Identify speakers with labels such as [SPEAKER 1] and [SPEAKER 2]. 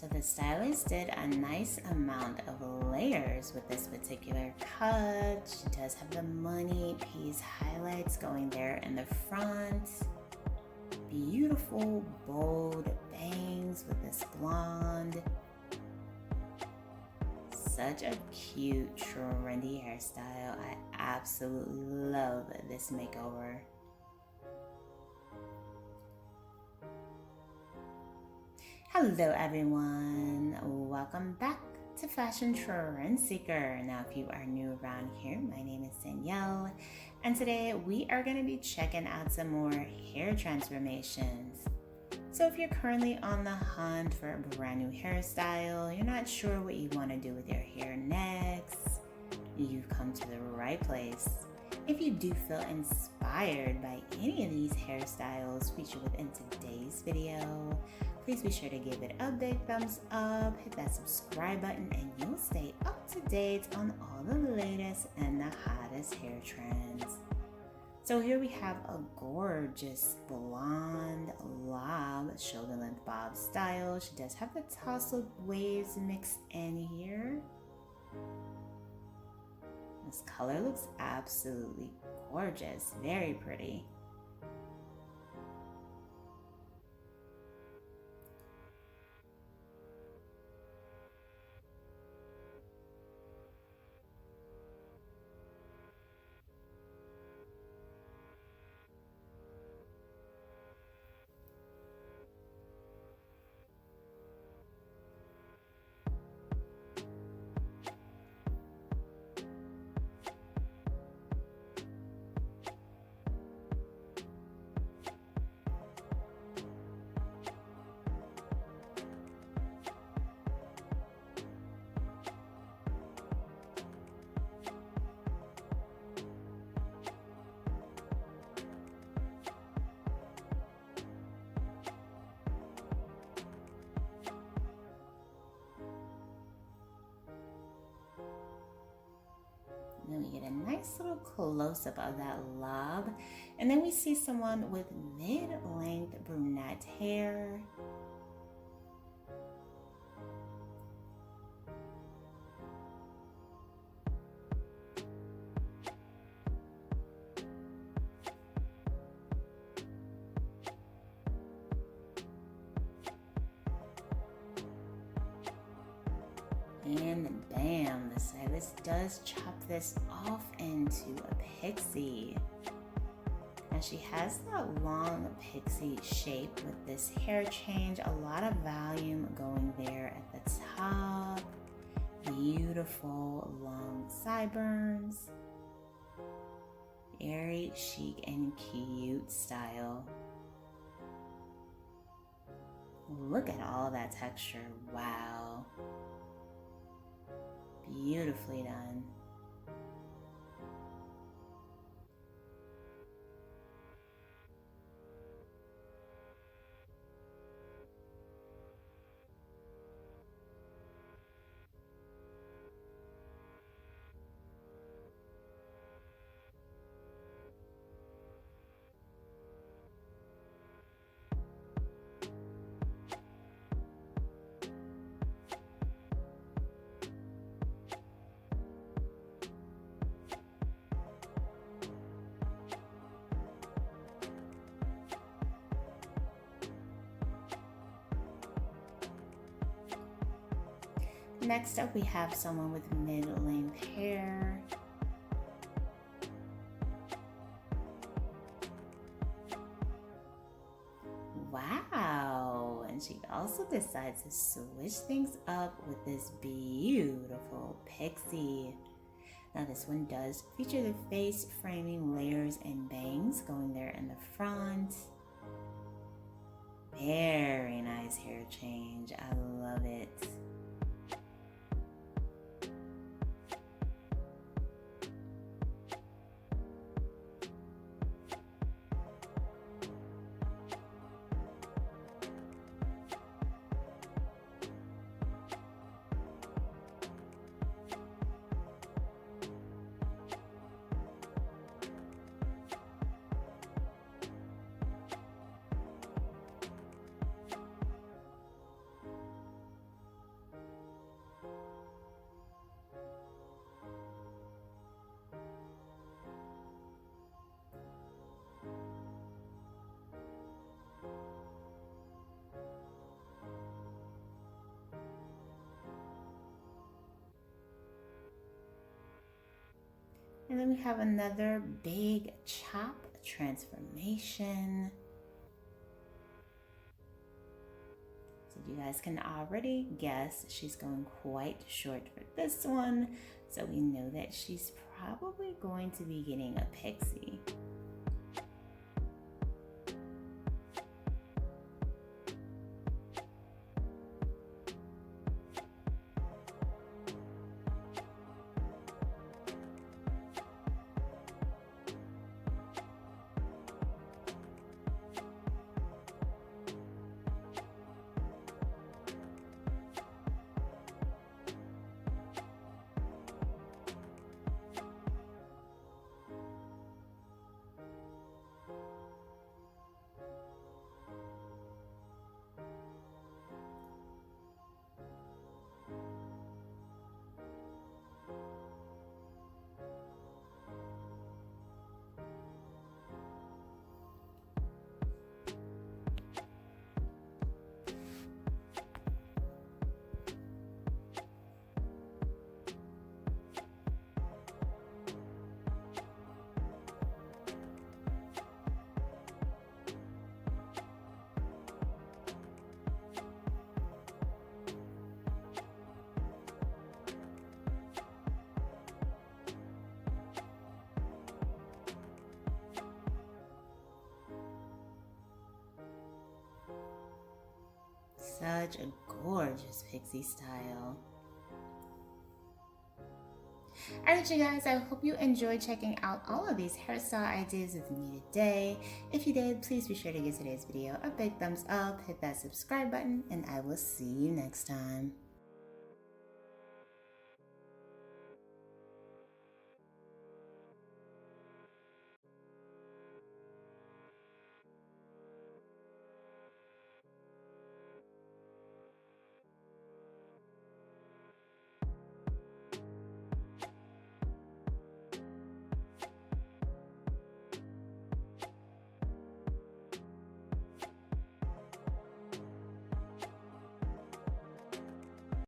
[SPEAKER 1] So the stylist did a nice amount of layers with this particular cut. She does have the money piece highlights going there in the front. Beautiful, bold bangs with this blonde. Such a cute, trendy hairstyle. I absolutely love this makeover. Hello everyone, welcome back to Fashion Trend Seeker. Now if you are new around here, my name is Danielle, and today we are going to be checking out some more hair transformations. So if you're currently on the hunt for a brand new hairstyle, you're not sure what you want to do with your hair next, you've come to the right place. If you do feel inspired by any of these hairstyles featured within today's video, please be sure to give it a big thumbs up, hit that subscribe button, and you'll stay up to date on all the latest and the hottest hair trends. So here we have a gorgeous blonde lob, shoulder length bob style. She does have the tousled waves mixed in here. This color looks absolutely gorgeous, very pretty. Then we get a nice little close-up of that lob. And then we see someone with mid-length brunette hair. And bam, the stylist does chop this off into a pixie. And she has that long pixie shape with this hair change, a lot of volume going there at the top. Beautiful long sideburns. Very chic and cute style. Look at all that texture, wow. Beautifully done. Next up, we have someone with mid-length hair. Wow! And she also decides to switch things up with this beautiful pixie. Now this one does feature the face framing layers and bangs going there in the front. Very nice hair change. I love it. And then we have another big chop transformation. So you guys can already guess she's going quite short for this one. So we know that she's probably going to be getting a pixie. Such a gorgeous pixie style. Alright you guys, I hope you enjoyed checking out all of these hairstyle ideas with me today. If you did, please be sure to give today's video a big thumbs up, hit that subscribe button, and I will see you next time.